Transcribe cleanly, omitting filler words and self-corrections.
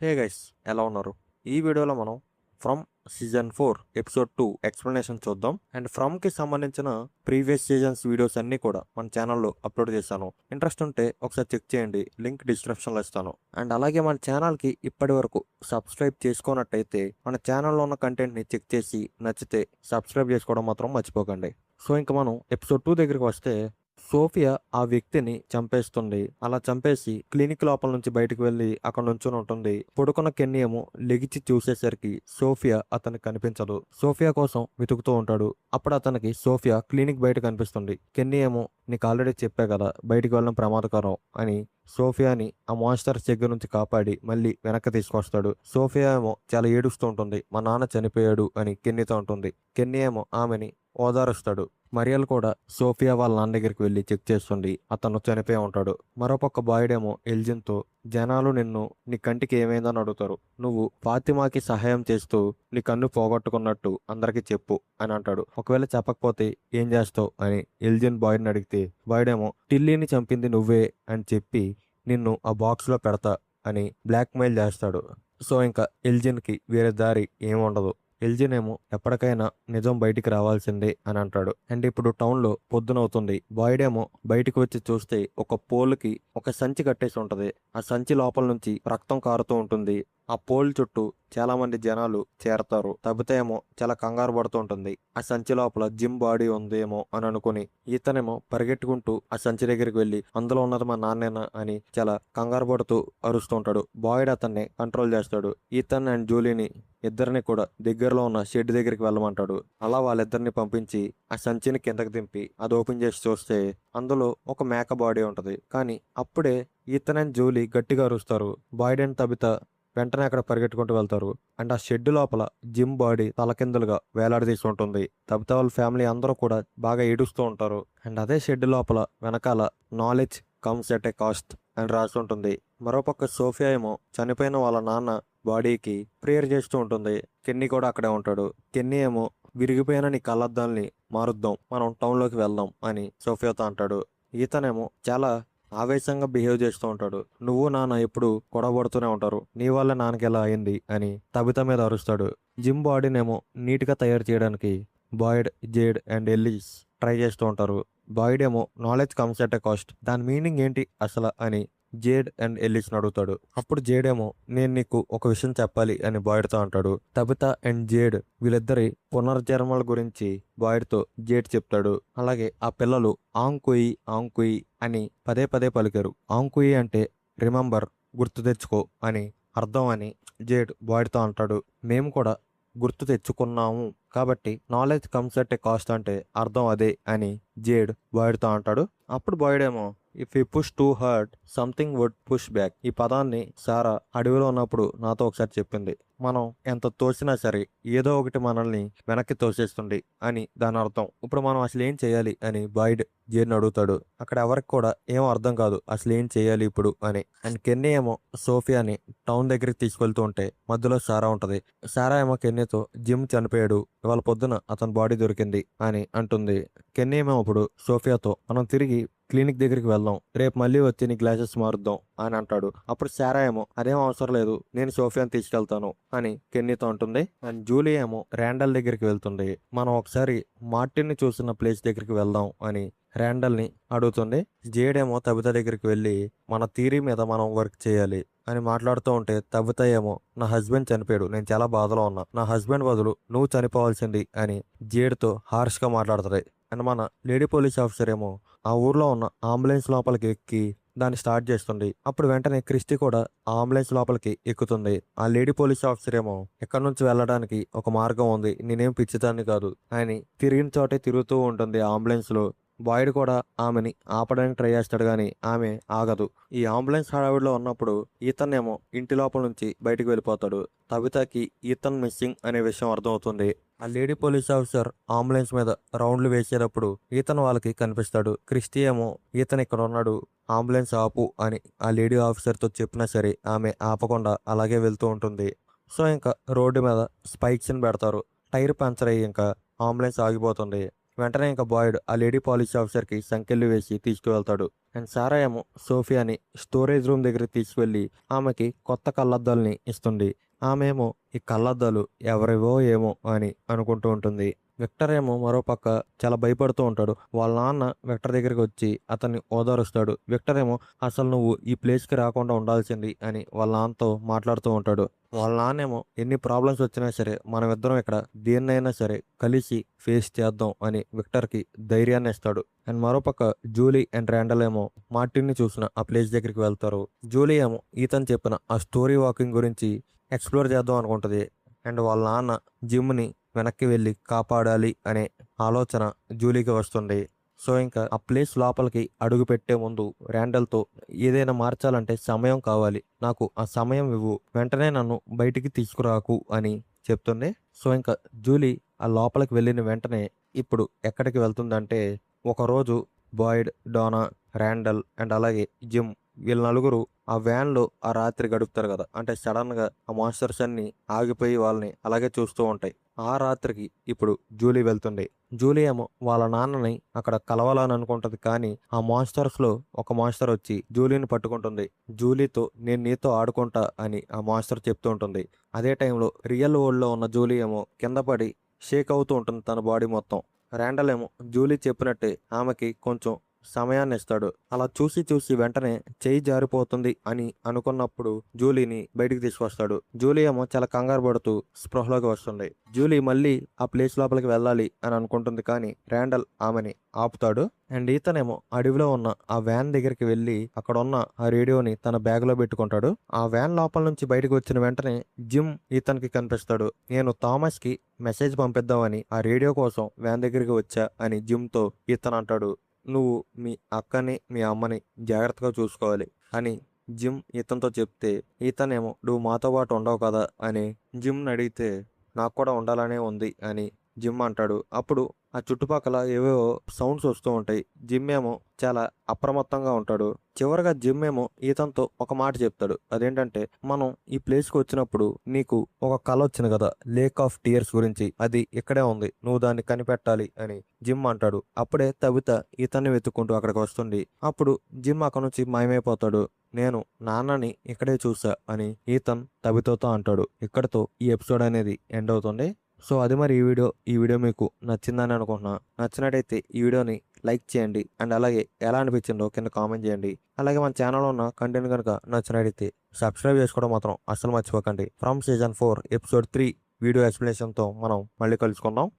Hey guys, ఎలా ఉన్నారు? ఈ వీడియోలో మనం ఫ్రమ్ సీజన్ 4 ఎపిసోడ్ 2 ఎక్స్ప్లెనేషన్ చూద్దాం. అండ్ ఫ్రమ్కి సంబంధించిన ప్రీవియస్ సీజన్స్ వీడియోస్ అన్నీ కూడా మన ఛానల్లో అప్లోడ్ చేశాను. ఇంట్రెస్ట్ ఉంటే ఒకసారి చెక్ చేయండి, లింక్ డిస్క్రిప్షన్లో ఇస్తాను. అండ్ అలాగే మన ఛానల్కి ఇప్పటి వరకు సబ్స్క్రైబ్ చేసుకున్నట్టయితే మన ఛానల్లో ఉన్న కంటెంట్ని చెక్ చేసి నచ్చితే సబ్స్క్రైబ్ చేసుకోవడం మాత్రం మర్చిపోకండి. సో ఇంకా మనం ఎపిసోడ్ 2 దగ్గరికి వస్తే, సోఫియా ఆ వ్యక్తిని చంపేస్తుంది. అలా చంపేసి క్లినిక్ లోపల నుంచి బయటకు వెళ్లి అక్కడ నుంచుని ఉంటుంది. పడుకున్న కెన్నీ ఏమో లెగిచి చూసేసరికి సోఫియా అతనికి కనిపించదు. సోఫియా కోసం వెతుకుతూ ఉంటాడు. అప్పుడు అతనికి సోఫియా క్లినిక్ బయట కనిపిస్తుంది. కెన్నీ ఏమో నీకు ఆల్రెడీ చెప్పా కదా బయటికి వెళ్ళడం ప్రమాదకరం అని సోఫియాని ఆ మాన్స్టర్స్ దగ్గర నుంచి కాపాడి మళ్ళీ వెనక్కి తీసుకొస్తాడు. సోఫియా ఏమో చాలా ఏడుస్తూ ఉంటుంది. మా నాన్న చనిపోయాడు అని కెన్నీతో ఉంటుంది. కెన్నీ ఏమో ఆమెని ఓదారుస్తాడు. మరియల్ కూడా సోఫియా వాళ్ళ నాన్న దగ్గరికి వెళ్ళి చెక్ చేస్తుంది. అతను చనిపోయి ఉంటాడు. మరోపక్క బాయ్డేమో ఎల్జిన్తో, జనాలు నిన్ను నీ కంటికి ఏమైందని అడుగుతారు, నువ్వు ఫాతిమాకి సహాయం చేస్తూ నీ కన్ను పోగొట్టుకున్నట్టు అందరికీ చెప్పు అని అంటాడు. ఒకవేళ చెప్పకపోతే ఏం చేస్తావు అని ఎల్జిన్ బాయ్ని అడిగితే, బాయ్డేమో టిల్లీని చంపింది నువ్వే అని చెప్పి నిన్ను ఆ బాక్స్లో పెడతా అని బ్లాక్మెయిల్ చేస్తాడు. సో ఇంకా ఎల్జిన్కి వేరే దారి ఏముండదు. ఎల్జిన్ ఏమో ఎప్పటికైనా నిజం బయటికి రావాల్సిందే అని అంటాడు. అండ్ ఇప్పుడు టౌన్లో పొద్దునవుతుంది. బాయ్డేమో బయటికి వచ్చి చూస్తే ఒక పోల్కి ఒక సంచి కట్టేసి ఉంటది. ఆ సంచి లోపల నుంచి రక్తం కారుతూ ఉంటుంది. ఆ పోల్ చుట్టూ చాలా మంది జనాలు చేరతారు. తబిత ఏమో చాలా కంగారు పడుతూ ఉంటుంది. ఆ సంచి లోపల జిమ్ బాడీ ఉందేమో అని అనుకుని ఇతనేమో పరిగెట్టుకుంటూ ఆ సంచి దగ్గరికి వెళ్ళి అందులో ఉన్నది మా నాన్నేనా అని చాలా కంగారు పడుతూ అరుస్తూ ఉంటాడు. బాయ్డ్ అతన్ని కంట్రోల్ చేస్తాడు. ఈతన్ అండ్ జూలీని ఇద్దరిని కూడా దగ్గరలో ఉన్న షెడ్ దగ్గరికి వెళ్ళమంటాడు. అలా వాళ్ళిద్దరిని పంపించి ఆ సంచిని కిందకి దింపి అది ఓపెన్ చేసి చూస్తే అందులో ఒక మేక బాడీ ఉంటది. కానీ అప్పుడే ఈతన్ అండ్ జూలీ గట్టిగా అరుస్తారు. బాయ్డ్ అండ్ తబిత వెంటనే అక్కడ పరిగెట్టుకుంటూ వెళ్తారు. అండ్ ఆ షెడ్ లోపల జిమ్ బాడీ తలకిందులుగా వేలాడదీసి ఉంటుంది. తబిత వాళ్ళ ఫ్యామిలీ అందరూ కూడా బాగా ఏడుస్తూ ఉంటారు. అండ్ అదే షెడ్ లోపల వెనకాల knowledge comes at a cost అని రాసి ఉంటుంది. మరోపక్క సోఫియా ఏమో చనిపోయిన వాళ్ళ నాన్న బాడీకి ప్రేయర్ చేస్తూ ఉంటుంది. కెన్నీ కూడా అక్కడే ఉంటాడు. కెన్నీ ఏమో విరిగిపోయిన నీ కళ్ళద్దాల్ని మారుద్దాం, మనం టౌన్లోకి వెళ్దాం అని సోఫియాతో అంటాడు. ఈతనేమో చాలా ఆవేశంగా బిహేవ్ చేస్తూ ఉంటాడు. నువ్వు నాన్న ఎప్పుడు గొడవపడుతూనే ఉంటారు, నీ వల్ల నాన్నకి ఎలా అయింది అని తబిత మీద అరుస్తాడు. జిమ్ బాడీనేమో నీట్గా తయారు చేయడానికి బాయ్డ్, జేడ్ అండ్ ఎల్లీస్ ట్రై చేస్తూ ఉంటారు. బాయ్డ్ ఏమో knowledge comes at a cost, దాని మీనింగ్ ఏంటి అసలు అని జేడ్ అండ్ ఎల్లీస్ని అడుగుతాడు. అప్పుడు జేడ్ ఏమో నేను నీకు ఒక విషయం చెప్పాలి అని బాయ్డ్తో అంటాడు. తబిత అండ్ జేడ్ వీళ్ళిద్దరి పునర్జన్మల గురించి బాయ్డ్తో జేడ్ చెప్తాడు. అలాగే ఆ పిల్లలు ఆంకుయి ఆంకుయి అని పదే పదే పలికారు. ఆంకుయి అంటే రిమెంబర్, గుర్తు తెచ్చుకో అని అర్థం అని జేడ్ బాయ్డ్తో అంటాడు. మేము కూడా గుర్తు తెచ్చుకున్నాము కాబట్టి knowledge comes at a cost అంటే అర్థం అదే అని జేడ్ బాయ్డ్తో అంటాడు. అప్పుడు బాయ్డ్ ఏమో if you push too hard something would push back, ఈ పదాన్ని సారా అడవిలో ఉన్నప్పుడు నాతో ఒకసారి చెప్పింది. మనం ఎంత తోసినా సరే ఏదో ఒకటి మనల్ని వెనక్కి తోసేస్తుంది అని దాని అర్థం. ఇప్పుడు మనం అసలు ఏం చేయాలి అని బాయ్డ్ జేడ్ని అడుగుతాడు. అక్కడ ఎవరికి కూడా ఏం అర్థం కాదు అసలు ఏం చేయాలి ఇప్పుడు అని. అండ్ కెన్నీ ఏమో సోఫియాని టౌన్ దగ్గరికి తీసుకెళ్తూ ఉంటే మధ్యలో సారా ఉంటది. సారా ఏమో కెన్నీతో జిమ్ చనిపోయాడు, ఇవాళ పొద్దున అతని బాడీ దొరికింది అని అంటుంది. కెన్నీ ఏమో అప్పుడు సోఫియాతో మనం తిరిగి క్లినిక్ దగ్గరికి వెళ్దాం, రేపు మళ్ళీ వచ్చి నీ గ్లాసెస్ మారుద్దాం అని అంటాడు. అప్పుడు సారా ఏమో అదేం అవసరం లేదు, నేను సోఫియాని తీసుకెళ్తాను అని కెన్నీతో అంటుంది. అండ్ జూలీ ఏమో ర్యాండల్ దగ్గరికి వెళ్తుంది. మనం ఒకసారి మార్టిన్ ని చూసిన ప్లేస్ దగ్గరికి వెళ్దాం అని ర్యాండల్ని అడుగుతుంది. జేడేమో తబిత దగ్గరికి వెళ్ళి మన థీరీ మీద మనం వర్క్ చేయాలి అని మాట్లాడుతూ ఉంటే తబిత ఏమో నా హస్బెండ్ చనిపోయాడు, నేను చాలా బాధలో ఉన్నా, నా హస్బెండ్ బదులు నువ్వు చనిపోవాల్సింది అని జేడ్తో హార్ష్గా మాట్లాడుతుంది. అండ్ మన లేడీ పోలీస్ ఆఫీసర్ ఏమో ఆ ఊర్లో ఉన్న అంబులెన్స్ లోపలికి ఎక్కి దాన్ని స్టార్ట్ చేస్తుంది. అప్పుడు వెంటనే క్రిస్టి కూడా ఆ అంబులెన్స్ లోపలికి ఎక్కుతుంది. ఆ లేడీ పోలీస్ ఆఫీసర్ ఏమో ఎక్కడి నుంచి వెళ్ళడానికి ఒక మార్గం ఉంది, నేనేం పిచ్చిదాన్ని కాదు అని తిరిగిన చోటే తిరుగుతూ ఉంటుంది ఆ అంబులెన్స్ లో. బాయ్డ్ కూడా ఆమెని ఆపడానికి ట్రై చేస్తాడు కానీ ఆమె ఆగదు. ఈ అంబులెన్స్ హడావిడిలో ఉన్నప్పుడు ఈతన్ ఏమో ఇంటి లోపల నుంచి బయటికి వెళ్ళిపోతాడు. తబితకి ఈతన్ మిస్సింగ్ అనే విషయం అర్థమవుతుంది. ఆ లేడీ పోలీస్ ఆఫీసర్ అంబులెన్స్ మీద రౌండ్లు వేసేటప్పుడు ఈతన్ వాళ్ళకి కనిపిస్తాడు. క్రిస్టి ఏమో ఈతన్ ఇక్కడ ఉన్నాడు, అంబులెన్స్ ఆపు అని ఆ లేడీ ఆఫీసర్తో చెప్పినా సరే ఆమె ఆపకుండా అలాగే వెళ్తూ ఉంటుంది. సో ఇంకా రోడ్డు మీద స్పైక్స్ని పెడతారు. టైర్ పంచర్ అయ్యి ఇంకా అంబులెన్స్ ఆగిపోతుంది. వెంటనే ఇంకా బాయిడ్ ఆ లేడీ పాలిష్ ఆఫీసర్కి సంకెళ్ళు వేసి తీసుకువెళ్తాడు. అండ్ సారా ఏమో సోఫియాని స్టోరేజ్ రూమ్ దగ్గరికి తీసుకువెళ్ళి ఆమెకి కొత్త కళ్ళద్దాలని ఇస్తుంది. ఆమె ఏమో ఈ కళ్ళద్దాలు ఎవరివో ఏమో అని అనుకుంటూ ఉంటుంది. విక్టర్ ఏమో మరోపక్క చాలా భయపడుతూ ఉంటాడు. వాళ్ళ నాన్న విక్టర్ దగ్గరికి వచ్చి అతన్ని ఓదారుస్తాడు. విక్టర్ ఏమో అసలు నువ్వు ఈ ప్లేస్కి రాకుండా ఉండాల్సింది అని వాళ్ళ నాన్నతో మాట్లాడుతూ ఉంటాడు. వాళ్ళ నాన్నేమో ఎన్ని ప్రాబ్లమ్స్ వచ్చినా సరే మనమిద్దరం ఇక్కడ దేన్నైనా సరే కలిసి ఫేస్ చేద్దాం అని విక్టర్కి ధైర్యాన్ని ఇస్తాడు. అండ్ మరోపక్క జూలీ అండ్ ర్యాండల్ ఏమో మార్టిన్ని చూసిన ఆ ప్లేస్ దగ్గరికి వెళ్తారు. జూలీ ఏమో ఈతను చెప్పిన ఆ స్టోరీ వాకింగ్ గురించి ఎక్స్ప్లోర్ చేద్దాం అనుకుంటుంది. అండ్ వాళ్ళ నాన్న జిమ్ని వెనక్కి వెళ్ళి కాపాడాలి అనే ఆలోచన జూలీకి వస్తుంది. సో ఇంకా ఆ ప్లేస్ లోపలికి అడుగు పెట్టే ముందు ర్యాండల్తో ఏదైనా మార్చాలంటే సమయం కావాలి, నాకు ఆ సమయం ఇవ్వు, వెంటనే నన్ను బయటికి తీసుకురాకు అని చెప్తుంది. సో ఇంకా జూలీ ఆ లోపలికి వెళ్ళిన వెంటనే ఇప్పుడు ఎక్కడికి వెళ్తుందంటే, ఒకరోజు బాయిడ్, డోనా, ర్యాండల్ అండ్ అలాగే జిమ్ వీళ్ళ నలుగురు ఆ వ్యాన్లో ఆ రాత్రి గడుపుతారు కదా. అంటే సడన్గా ఆ మాన్స్టర్స్ అన్ని ఆగిపోయి వాళ్ళని అలాగే చూస్తూ ఉంటాయి. ఆ రాత్రికి ఇప్పుడు జూలీ వెళ్తుంది. జూలీ ఏమో వాళ్ళ నాన్నని అక్కడ కలవాలని అనుకుంటది. కానీ ఆ మాన్స్టర్స్ లో ఒక మాన్స్టర్ వచ్చి జూలీని పట్టుకుంటుంది. జూలీతో నేను నీతో ఆడుకుంటా అని ఆ మాన్స్టర్ చెప్తూ ఉంటుంది. అదే టైంలో రియల్ వరల్డ్ లో ఉన్న జూలీ ఏమో కింద పడి షేక్ అవుతూ ఉంటుంది తన బాడీ మొత్తం. ర్యాండల్ ఏమో జూలీ చెప్పినట్టే ఆమెకి కొంచెం సమయాన్ని ఇస్తాడు. అలా చూసి చూసి వెంటనే చెయ్యి జారిపోతుంది అని అనుకున్నప్పుడు జూలీని బయటికి తీసుకొస్తాడు. జూలీ ఏమో చాలా కంగారు పడుతూ స్పృహలోకి వస్తుంది. జూలీ మళ్ళీ ఆ ప్లేస్ లోపలికి వెళ్ళాలి అని అనుకుంటుంది. కానీ ర్యాండల్ ఆమెని ఆపుతాడు. అండ్ ఇతనేమో అడవిలో ఉన్న ఆ వ్యాన్ దగ్గరికి వెళ్ళి అక్కడ ఉన్న ఆ రేడియోని తన బ్యాగ్ లో పెట్టుకుంటాడు. ఆ వ్యాన్ లోపల నుంచి బయటకు వచ్చిన వెంటనే జిమ్ ఇతనికి కనిపిస్తాడు. నేను థామస్ కి మెసేజ్ పంపిద్దామని ఆ రేడియో కోసం వ్యాన్ దగ్గరికి వచ్చా అని జిమ్ తో ఇతను అంటాడు. నువ్వు మీ అక్కని మీ అమ్మని జాగ్రత్తగా చూసుకోవాలి అని జిమ్ ఇతనితో చెప్తే, ఇతనేమో నువ్వు మాతో పాటు ఉండవు కదా అని జిమ్ని అడిగితే, నాకు కూడా ఉండాలనే ఉంది అని జిమ్ అంటాడు. అప్పుడు ఆ చుట్టుపక్కల ఏవేవో సౌండ్స్ వస్తూ ఉంటాయి. జిమ్ ఏమో చాలా అప్రమత్తంగా ఉంటాడు. చివరిగా జిమ్ ఏమో ఈతన్తో ఒక మాట చెప్తాడు. అదేంటంటే, మనం ఈ ప్లేస్కి వచ్చినప్పుడు నీకు ఒక కల వచ్చింది కదా, లేక్ ఆఫ్ టీయర్స్ గురించి, అది ఇక్కడే ఉంది, నువ్వు దాన్ని కనిపెట్టాలి అని జిమ్ అంటాడు. అప్పుడే తవిత ఈతన్ని వెతుక్కుంటూ అక్కడికి వస్తుంది. అప్పుడు జిమ్ అక్కడ నుంచి మాయమైపోతాడు. నేను నాన్నని ఇక్కడే చూసా అని ఈతన్ తబితోతో అంటాడు. ఇక్కడితో ఈ ఎపిసోడ్ అనేది ఎండ్ అవుతుంది. సో అది మరి ఈ వీడియో మీకు నచ్చిందని అనుకుంటున్నా. నచ్చినట్టయితే ఈ వీడియోని లైక్ చేయండి. అండ్ అలాగే ఎలా అనిపించిందో కింద కామెంట్ చేయండి. అలాగే మన ఛానల్లో ఉన్న కంటెంట్ కనుక నచ్చినట్టయితే సబ్స్క్రైబ్ చేసుకోవడం మాత్రం అస్సలు మర్చిపోకండి. ఫ్రమ్ సీజన్ 4 ఎపిసోడ్ 3 వీడియో ఎక్స్ప్లెనేషన్తో మనం మళ్ళీ కలుసుకుందాం.